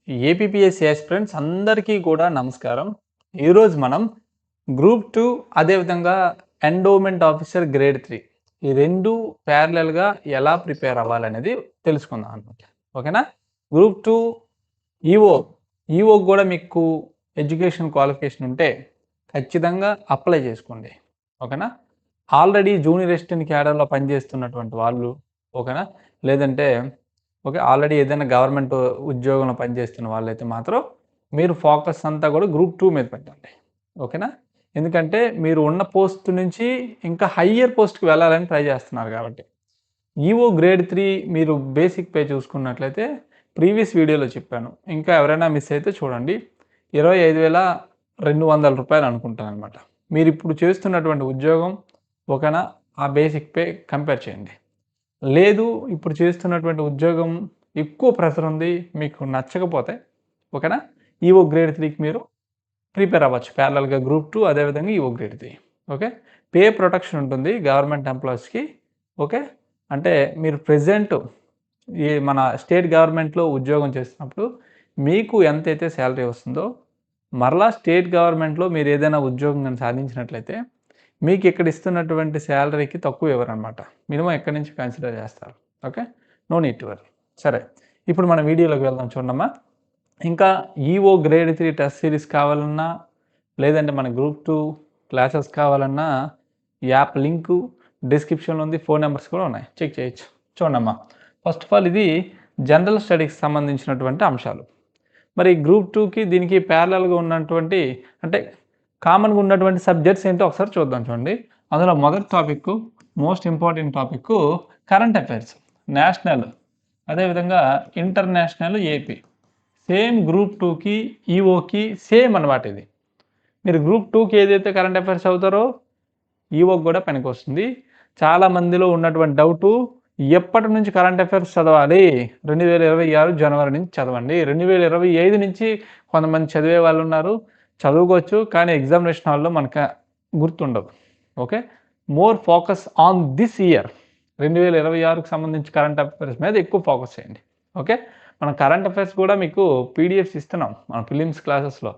APPSC aspirants అందరికీ కూడా నమస్కారం. ఈరోజు మనం గ్రూప్ 2 అదేవిధంగా ఎండోమెంట్ ఆఫీసర్ గ్రేడ్ 3 ఈ రెండు ప్యారలల్గా ఎలా ప్రిపేర్ అవ్వాలనేది తెలుసుకుందాం అనమాట. ఓకేనా? గ్రూప్ 2 ఈఓ కూడా మీకు ఎడ్యుకేషన్ క్వాలిఫికేషన్ ఉంటే ఖచ్చితంగా అప్లై చేసుకోండి. ఓకేనా? ఆల్రెడీ జూనియర్ అసిస్టెంట్ క్యాడర్లో పనిచేస్తున్నటువంటి వాళ్ళు, ఓకేనా, లేదంటే ఆల్రెడీ ఏదైనా గవర్నమెంట్ ఉద్యోగంలో పనిచేస్తున్న వాళ్ళైతే మాత్రం మీరు ఫోకస్ అంతా కూడా గ్రూప్ 2 మీద పెట్టండి. ఓకేనా? ఎందుకంటే మీరు ఉన్న పోస్ట్ నుంచి ఇంకా హయ్యర్ పోస్ట్కి వెళ్ళాలని ట్రై చేస్తున్నారు కాబట్టి. ఈఓ గ్రేడ్ 3 మీరు బేసిక్ పే చూసుకున్నట్లయితే ప్రీవియస్ వీడియోలో చెప్పాను. ఇంకా ఎవరైనా మిస్ అయితే చూడండి. 25,200 రూపాయలు అనుకుంటాను అనమాట. మీరు ఇప్పుడు చేస్తున్నటువంటి ఉద్యోగం ఓకేనా, ఆ బేసిక్ పే కంపేర్ చేయండి. లేదు ఇప్పుడు చేస్తున్నటువంటి ఉద్యోగం ఎక్కువ ప్రెషర్ ఉంది, మీకు నచ్చకపోతే ఓకేనా, ఈఓ గ్రేడ్ 3కి మీరు ప్రిపేర్ అవ్వచ్చు ప్యారలల్గా గ్రూప్ 2 అదేవిధంగా EO grade 3. Okay, pay protection ఉంటుంది గవర్నమెంట్ ఎంప్లాయీస్కి. ఓకే, అంటే మీరు ప్రెజెంట్ ఈ మన స్టేట్ గవర్నమెంట్లో ఉద్యోగం చేస్తున్నప్పుడు మీకు ఎంతైతే శాలరీ వస్తుందో మరలా స్టేట్ గవర్నమెంట్లో మీరు ఏదైనా ఉద్యోగం కానీ సాధించినట్లయితే మీకు ఇక్కడ ఇస్తున్నటువంటి శాలరీకి తక్కువ ఇవ్వరనమాట. మినిమం ఎక్కడి నుంచి కన్సిడర్ చేస్తారు. Okay, no need to worry. సరే, ఇప్పుడు మన వీడియోలోకి వెళ్దాం. చూడమ్మా, ఇంకా ఈఓ గ్రేడ్ 3 టెస్ట్ సిరీస్ కావాలన్నా లేదంటే మన గ్రూప్ 2 క్లాసెస్ కావాలన్నా యాప్ లింకు డిస్క్రిప్షన్లో ఉంది, ఫోన్ నెంబర్స్ కూడా ఉన్నాయి, చెక్ చేయొచ్చు. చూడమ్మా, ఫస్ట్ ఆఫ్ ఆల్ ఇది జనరల్ స్టడీస్కి సంబంధించినటువంటి అంశాలు. మరి గ్రూప్ 2కి దీనికి ప్యారలల్గా ఉన్నటువంటి అంటే కామన్గా ఉన్నటువంటి సబ్జెక్ట్స్ ఏంటో ఒకసారి చూద్దాం. చూడండి, అందులో మొదటి topic, most important topic current affairs, national అదేవిధంగా ఇంటర్నేషనల్, ఏపీ. సేమ్ గ్రూప్ 2కి ఈఓకి సేమ్ అనమాట. ఇది మీరు గ్రూప్ 2కి ఏదైతే కరెంట్ అఫైర్స్ అవుతారో ఈఓకి కూడా పనికి వస్తుంది. చాలామందిలో ఉన్నటువంటి డౌటు, ఎప్పటి నుంచి కరెంట్ అఫైర్స్ చదవాలి? 2026 జనవరి నుంచి చదవండి. 2025 నుంచి కొంతమంది చదివే వాళ్ళు ఉన్నారు, చదువుకోవచ్చు, కానీ ఎగ్జామినేషన్ హాల్లో మనకు గుర్తుండదు. Okay, more focus on this year. 2026కి సంబంధించి కరెంట్ అఫైర్స్ మీద ఎక్కువ ఫోకస్ చేయండి. ఓకే, మనం కరెంట్ అఫైర్స్ కూడా మీకు పీడిఎఫ్స్ ఇస్తున్నాం మన ఫిలిమ్స్ క్లాసెస్లో.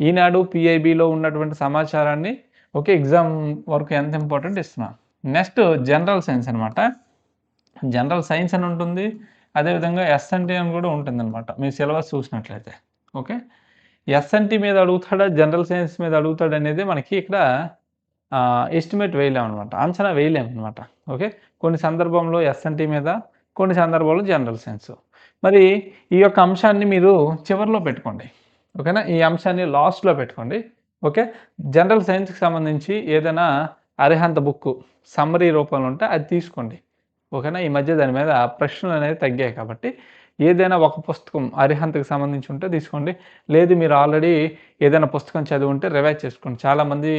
ఈనాడు పిఐబిలో ఉన్నటువంటి సమాచారాన్ని ఓకే ఎగ్జామ్ వరకు ఎంత ఇంపార్టెంట్ ఇస్తున్నాం. నెక్స్ట్ జనరల్ సైన్స్ అనమాట. జనరల్ సైన్స్ అని ఉంటుంది, అదేవిధంగా ఎస్ఎన్టీ అని కూడా ఉంటుంది అనమాట మీ సిలబస్ చూసినట్లయితే. ఓకే, ఎస్ఎన్టీ మీద అడుగుతాడా జనరల్ సైన్స్ మీద అడుగుతాడు అనేది మనకి ఇక్కడ ఎస్టిమేట్ వేయలేమన్నమాట, అంచనా వేయలేమన్నమాట. ఓకే, కొన్ని సందర్భంలో ఎస్ఎన్టీ మీద, కొన్ని సందర్భాల్లో జనరల్ సైన్స్. మరి ఈ యొక్క అంశాన్ని మీరు చివరిలో పెట్టుకోండి. ఓకేనా, ఈ అంశాన్ని లాస్ట్లో పెట్టుకోండి. ఓకే, జనరల్ సైన్స్కి సంబంధించి ఏదైనా అరిహంత బుక్ సమ్మరీ రూపంలో ఉంటే అది తీసుకోండి. ఓకేనా, ఈ మధ్య దాని మీద ప్రశ్నలు అనేది తగ్గాయి కాబట్టి ఏదైనా ఒక పుస్తకం అరిహంతకు సంబంధించి ఉంటే తీసుకోండి. లేదు మీరు ఆల్రెడీ ఏదైనా పుస్తకం చదివి ఉంటే రివైజ్ చేసుకోండి. చాలామంది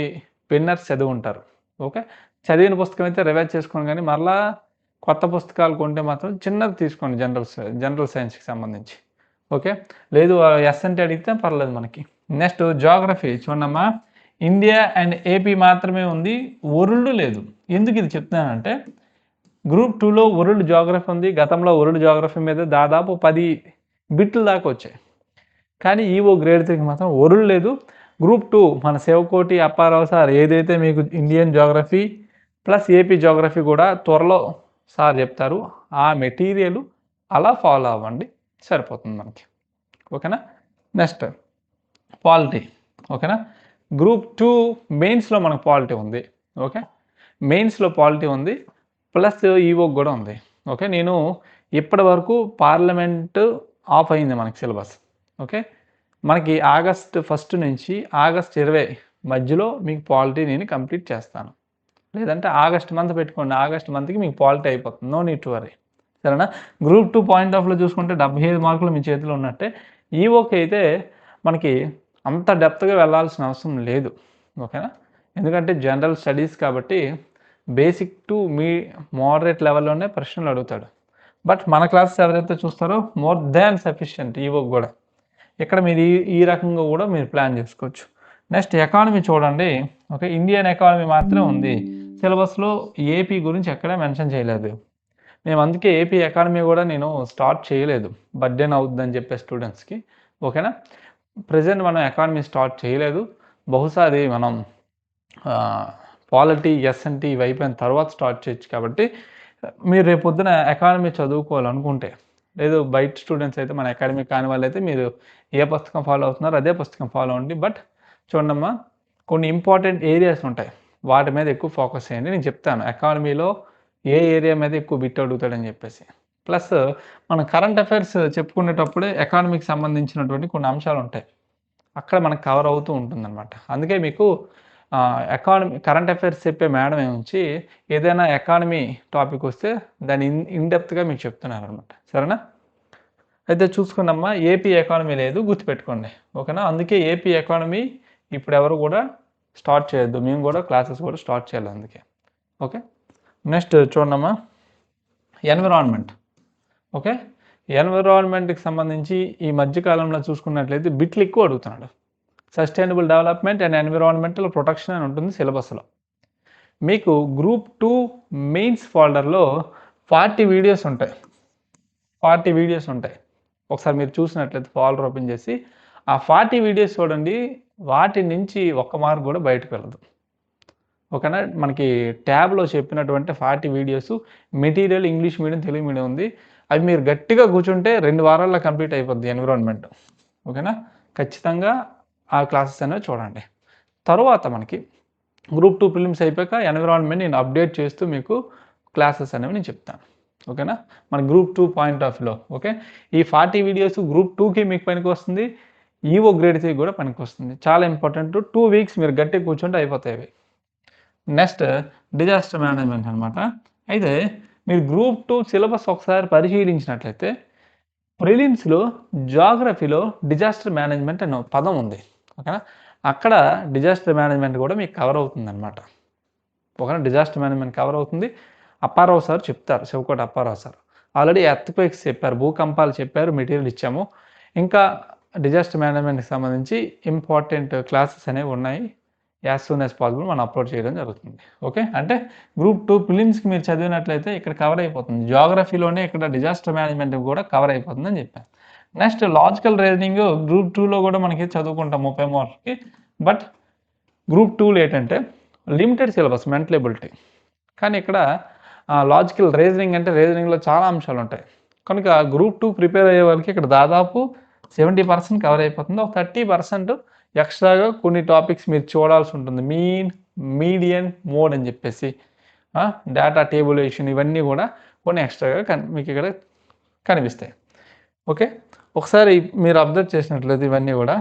విన్నర్స్ చదివి ఉంటారు. ఓకే, చదివిన పుస్తకం అయితే రివైజ్ చేసుకోండి, కానీ మరలా కొత్త పుస్తకాలు కొంటే మాత్రం చిన్నది తీసుకోండి జనరల్ సైన్స్కి సంబంధించి. ఓకే, లేదు ఎస్ఎన్టీ అడిగితే పర్లేదు మనకి. నెక్స్ట్ జాగ్రఫీ చూడమ్మా, ఇండియా అండ్ ఏపీ మాత్రమే ఉంది, వరల్డ్ లేదు. ఎందుకు ఇది చెప్తున్నానంటే గ్రూప్ 2లో వరల్డ్ జాగ్రఫీ ఉంది. గతంలో వరల్డ్ జాగ్రఫీ మీద దాదాపు 10 బిట్లు దాకా వచ్చాయి, కానీ ఈఓ గ్రేడ్ 3కి మాత్రం వరల్డ్ లేదు. గ్రూప్ 2 మన శివకోటి అప్పారావు సార్ ఏదైతే మీకు Indian geography plus AP geography కూడా త్వరలో సార్ చెప్తారు, ఆ మెటీరియల్ అలా ఫాలో అవ్వండి, సరిపోతుంది మనకి. ఓకేనా, నెక్స్ట్ పాలిటీ. ఓకేనా, గ్రూప్ 2 మెయిన్స్లో మనకు పాలిటీ ఉంది. ఓకే, మెయిన్స్లో పాలిటీ ఉంది, ప్లస్ ఈవోకి కూడా ఉంది. ఓకే, నేను ఇప్పటి వరకు పార్లమెంట్ ఆఫ్ అయింది మనకి సిలబస్. ఓకే, మనకి ఆగస్ట్ 1 నుంచి ఆగస్ట్ 20 మధ్యలో మీకు పాలిటీ నేను కంప్లీట్ చేస్తాను. లేదంటే ఆగస్ట్ మంత్ పెట్టుకోండి, ఆగస్ట్ మంత్కి మీకు పాలిటీ అయిపోతుంది, నో నీడ్ టు వరీ. సరేనా, గ్రూప్ 2 పాయింట్ ఆఫ్లో చూసుకుంటే 75 మార్కులు మీ చేతిలో ఉన్నట్టే. ఈఓకి అయితే మనకి అంత డెప్త్గా వెళ్ళాల్సిన అవసరం లేదు. ఓకేనా, ఎందుకంటే జనరల్ స్టడీస్ కాబట్టి బేసిక్ టు మీ మోడరేట్ లెవెల్లోనే ప్రశ్నలు అడుగుతాడు. బట్ మన క్లాసెస్ ఎవరైతే చూస్తారో మోర్ దాన్ సఫిషియంట్ ఈవోకి కూడా. ఇక్కడ మీరు ఈ రకంగా కూడా మీరు ప్లాన్ చేసుకోవచ్చు. నెక్స్ట్ ఎకానమీ చూడండి. ఓకే, ఇండియన్ ఎకానమీ మాత్రమే ఉంది సిలబస్లో, ఏపీ గురించి ఎక్కడా మెన్షన్ చేయలేదు. మేము అందుకే ఏపీ ఎకానమీ కూడా నేను స్టార్ట్ చేయలేదు, బర్డెన్ అవుతుందని చెప్పే స్టూడెంట్స్కి. ఓకేనా. ప్రెజెంట్ మనం ఎకానమీ స్టార్ట్ చేయలేదు, బహుశా అది మనం పాలిటీ ఎస్ఎన్టీ ఇవి అయిపోయిన తర్వాత స్టార్ట్ చేయొచ్చు. కాబట్టి మీరు రేపొద్దున ఎకానమీ చదువుకోవాలనుకుంటే, లేదు బయట స్టూడెంట్స్ అయితే మన అకాడమిక్ కాని వాళ్ళైతే మీరు ఏ పుస్తకం ఫాలో అవుతున్నారో అదే పుస్తకం ఫాలో అవ్వండి. బట్ చూడమ్మా, కొన్ని ఇంపార్టెంట్ ఏరియాస్ ఉంటాయి, వాటి మీద ఎక్కువ ఫోకస్ చేయండి. నేను చెప్తాను ఎకానమీలో ఏ ఏరియా మీద ఎక్కువ బిట్ అడుగుతాడని చెప్పేసి. ప్లస్ మన కరెంట్ అఫైర్స్ చెప్పుకునేటప్పుడే ఎకానమీకి సంబంధించినటువంటి కొన్ని అంశాలు ఉంటాయి, అక్కడ మనకు కవర్ అవుతూ ఉంటుందన్నమాట. అందుకే మీకు ఎకానమీ కరెంట్ అఫైర్స్ చెప్పే మేడం ఏముంచి ఏదైనా ఎకానమీ టాపిక్ వస్తే దాన్ని ఇన్డెప్త్గా మీకు చెప్తున్నారనమాట. సరేనా. అయితే చూసుకున్నమ్మా, ఏపీ ఎకానమీ లేదు గుర్తుపెట్టుకోండి, ఓకేనా. అందుకే ఏపీ ఎకానమీ ఇప్పుడు ఎవరు కూడా స్టార్ట్ చేయొద్దు, మేము కూడా క్లాసెస్ కూడా స్టార్ట్ చేయాలి అందుకే. ఓకే. నెక్స్ట్ చూడమ్మా, ఎన్విరాన్మెంట్. ఓకే, ఎన్విరాన్మెంట్కి సంబంధించి ఈ మధ్యకాలంలో చూసుకున్నట్లయితే బిట్లు ఎక్కువ అడుగుతున్నాడు. Sustainable development and environmental protection అని ఉంటుంది సిలబస్లో. మీకు గ్రూప్ 2 మెయిన్స్ ఫోల్డర్లో 40 వీడియోస్ ఉంటాయి, 40 వీడియోస్ ఉంటాయి. ఒకసారి మీరు చూసినట్లయితే ఫోల్డర్ ఓపెన్ చేసి ఆ 40 వీడియోస్ చూడండి, వాటి నుంచి ఒక్క మార్క్ కూడా బయటకు వెళ్ళదు. ఓకేనా. మనకి ట్యాబ్లో చెప్పినటువంటి 40 videos material English medium Telugu medium ఉంది. అవి మీరు గట్టిగా కూర్చుంటే 2 వారాల్లో కంప్లీట్ అయిపోద్ది ఎన్విరాన్మెంట్. ఓకేనా. ఖచ్చితంగా ఆ క్లాసెస్ అనేవి చూడండి. తర్వాత మనకి గ్రూప్ 2 ప్రిలిమ్స్ అయిపోయాక ఎన్విరాన్మెంట్ నేను అప్డేట్ చేస్తూ మీకు క్లాసెస్ అనేవి నేను చెప్తాను. ఓకేనా. మన గ్రూప్ 2 పాయింట్ ఆఫ్ వ్యూలో. ఓకే, ఈ 40 వీడియోస్ గ్రూప్ 2కి మీకు పనికి వస్తుంది, ఈవో గ్రేడ్ 3 కూడా పనికి వస్తుంది. చాలా ఇంపార్టెంట్. 2 వీక్స్ మీరు గట్టిగా కూర్చుంటే అయిపోతాయి. నెక్స్ట్ డిజాస్టర్ మేనేజ్మెంట్ అనమాట. అయితే మీరు గ్రూప్ 2 సిలబస్ ఒకసారి పరిశీలించినట్లయితే ప్రిలిమ్స్లో జాగ్రఫీలో డిజాస్టర్ మేనేజ్మెంట్ అనే పదం ఉంది. ఓకేనా. అక్కడ డిజాస్టర్ మేనేజ్మెంట్ కూడా మీకు కవర్ అవుతుంది అనమాట. ఓకేనా. డిజాస్టర్ మేనేజ్మెంట్ కవర్ అవుతుంది. అప్పారావు సార్ చెప్తారు, Sivakota Apparao sir already earthquakes చెప్పారు, భూకంపాలు చెప్పారు, మెటీరియల్ ఇచ్చాము. ఇంకా డిజాస్టర్ మేనేజ్మెంట్కి సంబంధించి ఇంపార్టెంట్ క్లాసెస్ అనేవి ఉన్నాయి. యాజ్ సూన్ యాజ్ పాసిబుల్ మనం అప్లోడ్ చేయడం జరుగుతుంది. ఓకే, అంటే గ్రూప్ 2 ప్రిలిమ్స్కి మీరు చదివినట్లయితే ఇక్కడ కవర్ అయిపోతుంది. జాగ్రఫీలోనే ఇక్కడ డిజాస్టర్ మేనేజ్మెంట్ కూడా కవర్ అయిపోతుంది అని చెప్పాను. నెక్స్ట్ లాజికల్ రీజనింగ్ గ్రూప్ 2లో కూడా మనకి చదువుకుంటాం 30 మార్క్స్కి. బట్ గ్రూప్ 2లో ఏంటంటే లిమిటెడ్ సిలబస్, మెంటల్ ఎబిలిటీ. కానీ ఇక్కడ లాజికల్ రీజనింగ్ అంటే రీజనింగ్లో చాలా అంశాలు ఉంటాయి కనుక గ్రూప్ 2 ప్రిపేర్ అయ్యే వాళ్ళకి ఇక్కడ దాదాపు 70% కవర్ అయిపోతుంది. ఒక 30% ఎక్స్ట్రాగా కొన్ని టాపిక్స్ మీరు చూడాల్సి ఉంటుంది. మీన్, మీడియన్, మోడ్ అని చెప్పేసి డేటా టేబులేషన్ ఇవన్నీ కూడా కొన్ని ఎక్స్ట్రాగా మీకు ఇక్కడ కనిపిస్తాయి. ఓకే, ఒకసారి మీరు అబ్జర్వ్ చేసినట్లయితే ఇవన్నీ కూడా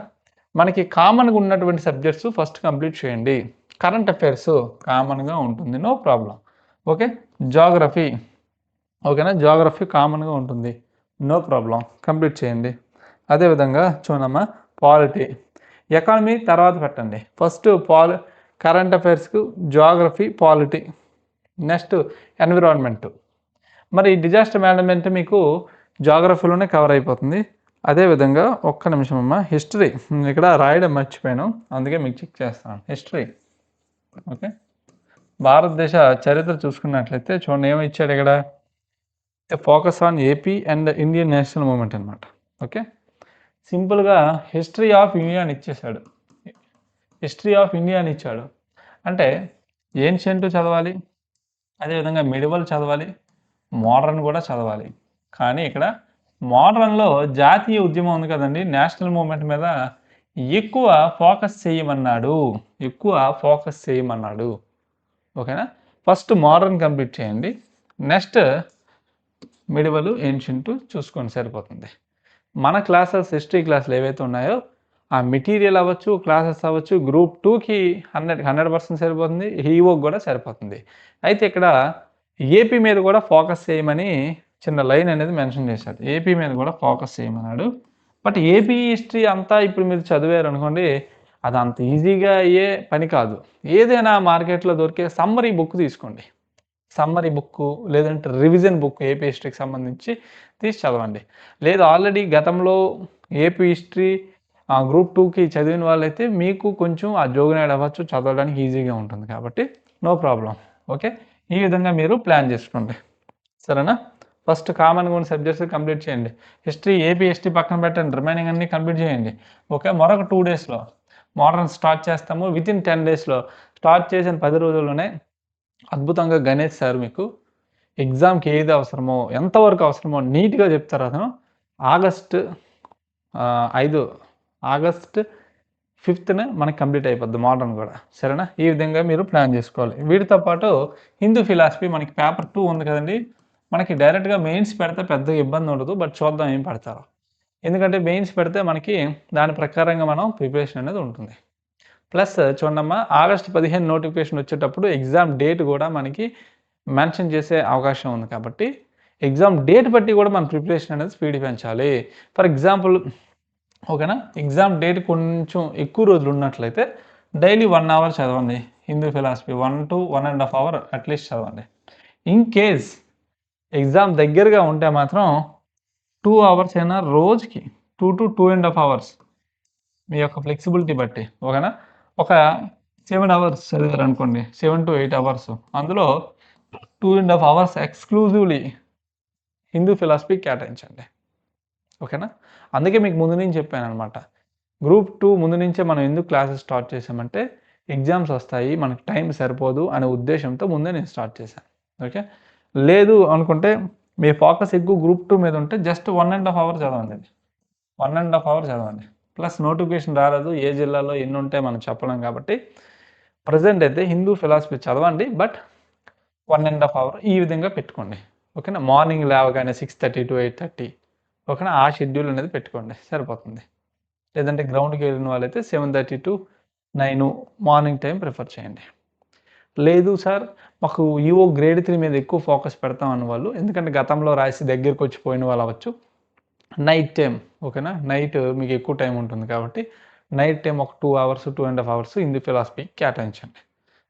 మనకి కామన్గా ఉన్నటువంటి సబ్జెక్ట్స్ ఫస్ట్ కంప్లీట్ చేయండి. కరెంట్ అఫైర్స్ కామన్గా ఉంటుంది, నో ప్రాబ్లం. ఓకే, జాగ్రఫీ, ఓకేనా, జాగ్రఫీ కామన్గా ఉంటుంది, నో ప్రాబ్లం, కంప్లీట్ చేయండి. అదేవిధంగా చూడమ్మా, పాలిటీ, ఎకానమీ తర్వాత పెట్టండి. ఫస్ట్ కరెంట్ అఫైర్స్కు జాగ్రఫీ, పాలిటీ, నెక్స్ట్ ఎన్విరాన్మెంట్. మరి డిజాస్టర్ మేనేజ్మెంట్ మీకు జాగ్రఫీలోనే కవర్ అయిపోతుంది. అదేవిధంగా ఒక్క నిమిషం అమ్మా, హిస్టరీ ఇక్కడ రాయడం మర్చిపోయాను, అందుకే మీకు చెక్ చేస్తాను. హిస్టరీ, ఓకే, భారతదేశ చరిత్ర చూసుకున్నట్లయితే చూడండి ఏమి ఇచ్చాడు ఇక్కడ, focus on AP and Indian national movement అనమాట. ఓకే, సింపుల్గా హిస్టరీ ఆఫ్ ఇండియా అని ఇచ్చేసాడు. హిస్టరీ ఆఫ్ ఇండియా అని ఇచ్చాడు అంటే ఏన్షియంట్ చదవాలి, అదేవిధంగా మిడివల్ చదవాలి, మోడర్న్ కూడా చదవాలి. కానీ ఇక్కడ మోడర్న్లో జాతీయ ఉద్యమం ఉంది కదండి, నేషనల్ మూమెంట్ మీద ఎక్కువ ఫోకస్ చేయమన్నాడు. ఓకేనా, ఫస్ట్ మోడర్న్ కంప్లీట్ చేయండి, నెక్స్ట్ మిడివల్, ఏన్షియంట్ చూసుకొని సరిపోతుంది. మన క్లాసెస్ హిస్టరీ క్లాసులు ఏవైతే ఉన్నాయో ఆ మెటీరియల్ అవ్వచ్చు, క్లాసెస్ అవ్వచ్చు, గ్రూప్ 2కి 100% సరిపోతుంది, ఈవోకి కూడా సరిపోతుంది. అయితే ఇక్కడ ఏపీ మీద కూడా ఫోకస్ చేయమని చిన్న లైన్ అనేది మెన్షన్ చేశాడు. ఏపీ మీద కూడా ఫోకస్ చేయమన్నాడు. బట్ ఏపీ హిస్టరీ అంతా ఇప్పుడు మీరు చదివారు అనుకోండి, అది అంత ఈజీగా అయ్యే పని కాదు. ఏదైనా మార్కెట్లో దొరికే సమ్మరీ బుక్ తీసుకోండి, సమ్మరీ బుక్ లేదంటే రివిజన్ బుక్ ఏపీ హిస్టరీకి సంబంధించి తీసి చదవండి. లేదు ఆల్రెడీ గతంలో ఏపీ హిస్టరీ గ్రూప్ 2కి చదివిన వాళ్ళైతే మీకు కొంచెం ఆ జోగినాడు అవ్వచ్చు, చదవడానికి ఈజీగా ఉంటుంది కాబట్టి నో ప్రాబ్లం. ఓకే, ఈ విధంగా మీరు ప్లాన్ చేసుకోండి, సరేనా. ఫస్ట్ కామన్గా ఉన్న సబ్జెక్ట్స్ కంప్లీట్ చేయండి. హిస్టరీ, ఏపీ హిస్టరీ పక్కన పెట్టండి, రిమైనింగ్ అన్నీ కంప్లీట్ చేయండి. ఓకే, మరొక 2 డేస్లో మోడర్న్ స్టార్ట్ చేస్తాము. వితిన్ 10 డేస్లో స్టార్ట్ చేసిన 10 రోజుల్లోనే అద్భుతంగా గణేష్ సార్ మీకు ఎగ్జామ్కి ఏది అవసరమో, ఎంతవరకు అవసరమో నీట్గా చెప్తారు. అతను ఆగస్ట్ 5 మనకి కంప్లీట్ అయిపోద్ది మోడర్న్ కూడా. సరేనా? ఈ విధంగా మీరు ప్లాన్ చేసుకోవాలి. వీటితో పాటు హిందూ ఫిలాసఫీ మనకి పేపర్ 2 ఉంది కదండి, మనకి డైరెక్ట్గా మెయిన్స్ పెడితే పెద్దగా ఇబ్బంది ఉండదు. బట్ చూద్దాం ఏం పెడతారో. ఎందుకంటే మెయిన్స్ పెడితే మనకి దాని ప్రకారంగా మనం ప్రిపరేషన్ అనేది ఉంటుంది. ప్లస్ చూడమ్మా, ఆగస్ట్ 15 నోటిఫికేషన్ వచ్చేటప్పుడు ఎగ్జామ్ డేట్ కూడా మనకి మెన్షన్ చేసే అవకాశం ఉంది. కాబట్టి ఎగ్జామ్ డేట్ బట్టి కూడా మన ప్రిపరేషన్ అనేది స్పీడ్ పెంచాలి. ఫర్ ఎగ్జాంపుల్, ఓకేనా, ఎగ్జామ్ డేట్ కొంచెం ఎక్కువ రోజులు ఉన్నట్లయితే డైలీ 1 అవర్ చదవండి Hindu philosophy. 1 to 1.5 hour at least చదవండి. ఇన్ కేస్ ఎగ్జామ్ దగ్గరగా ఉంటే మాత్రం 2 అవర్స్ అయినా రోజుకి, 2 to 2.5 అవర్స్ మీ యొక్క ఫ్లెక్సిబిలిటీ బట్టి. ఓకేనా, ఒక 7 అవర్స్ చదివారు అనుకోండి, 7 to 8 అవర్స్, అందులో 2.5 అవర్స్ ఎక్స్క్లూజివ్లీ హిందూ ఫిలాసఫీ కేటాయించండి. ఓకేనా, అందుకే మీకు ముందు నుంచి చెప్పాను అనమాట. గ్రూప్ 2 ముందు నుంచే మనం ఎందుకు క్లాసెస్ స్టార్ట్ చేసామంటే ఎగ్జామ్స్ వస్తాయి, మనకు టైం సరిపోదు అనే ఉద్దేశంతో ముందే నేను స్టార్ట్ చేశాను. ఓకే, లేదు అనుకుంటే మీ ఫోకస్ ఎక్కువ గ్రూప్ 2 మీద ఉంటే జస్ట్ 1.5 అవర్ చదవండి. 1.5 అవర్ చదవండి. ప్లస్ నోటిఫికేషన్ రాలేదు, ఏ జిల్లాలో ఎన్ని ఉంటాయి మనం చెప్పలేం. కాబట్టి ప్రజెంట్ అయితే హిందూ ఫిలాసఫీ చదవండి, బట్ 1.5 అవర్ ఈ విధంగా పెట్టుకోండి. ఓకేనా, మార్నింగ్ లేవగానే 6:30 to 8:30. ఓకేనా, ఆ షెడ్యూల్ అనేది పెట్టుకోండి, సరిపోతుంది. లేదంటే గ్రౌండ్కి వెళ్ళిన వాళ్ళైతే 7:30 to 9 మార్నింగ్ టైం ప్రిఫర్ చేయండి. లేదు సార్, మాకు ఈఓ గ్రేడ్ 3 మీద ఎక్కువ ఫోకస్ పెడతాం అన్న వాళ్ళు, ఎందుకంటే గతంలో రాసి దగ్గరికి వచ్చి పోయిన వాళ్ళు అవ్వచ్చు, నైట్ టైం. ఓకేనా, నైట్ మీకు ఎక్కువ టైం ఉంటుంది కాబట్టి నైట్ టైం ఒక 2 అవర్స్ 2.5 అవర్స్ హిందూ ఫిలాసఫీ కేటాయించండి.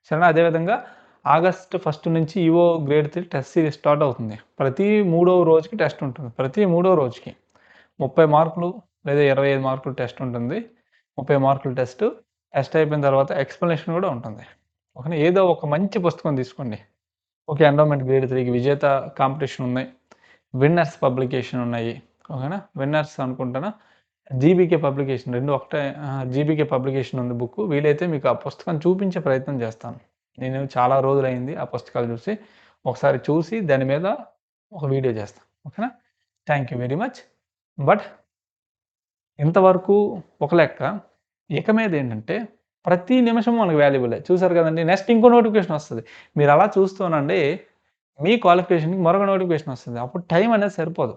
సరేనా? అదేవిధంగా ఆగస్ట్ 1 నుంచి EO grade 3 test series start అవుతుంది. ప్రతి 3వ రోజుకి టెస్ట్ ఉంటుంది. ప్రతి 3వ రోజుకి 30 మార్కులు లేదా 25 మార్కులు టెస్ట్ ఉంటుంది. 30 మార్కులు టెస్ట్ అయిపోయిన తర్వాత ఎక్స్ప్లెనేషన్ కూడా ఉంటుంది. ఓకేనా, ఏదో ఒక మంచి పుస్తకం తీసుకోండి. ఓకే, ఎండోమెంట్ గ్రేడ్ 3కి విజేత కాంపిటీషన్ ఉన్నాయి, విన్నర్స్ పబ్లికేషన్ ఉన్నాయి. ఓకేనా, విన్నర్స్ అనుకుంటానా, జీబీకే పబ్లికేషన్, రెండు ఒకటే. జీబీకే పబ్లికేషన్ ఉంది బుక్. వీలైతే మీకు ఆ పుస్తకం చూపించే ప్రయత్నం చేస్తాను. నేను చాలా రోజులైంది ఆ పుస్తకాలు చూసి, ఒకసారి చూసి దాని మీద ఒక వీడియో చేస్తాను. ఓకేనా, thank you very much. But ఇంతవరకు ఒక లెక్క. ఇక మీద ఏంటంటే ప్రతి నిమిషం మనకు వాల్యుబులే. చూసారు కదండి, నెక్స్ట్ ఇంకో నోటిఫికేషన్ వస్తుంది. మీరు అలా చూస్తూనండి, మీ క్వాలిఫికేషన్కి మరొక నోటిఫికేషన్ వస్తుంది. అప్పుడు టైం అనేది సరిపోదు.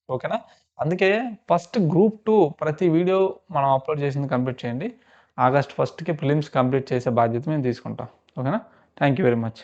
ఓకేనా, అందుకే ఫస్ట్ గ్రూప్ 2 ప్రతి వీడియో మనం అప్లోడ్ చేసింది కంప్లీట్ చేయండి. ఆగస్ట్ 1కి ప్రిలిమ్స్ కంప్లీట్ చేసే బాధ్యత మేము తీసుకుంటాం. ఓకేనా, థ్యాంక్ యూ వెరీ మచ్.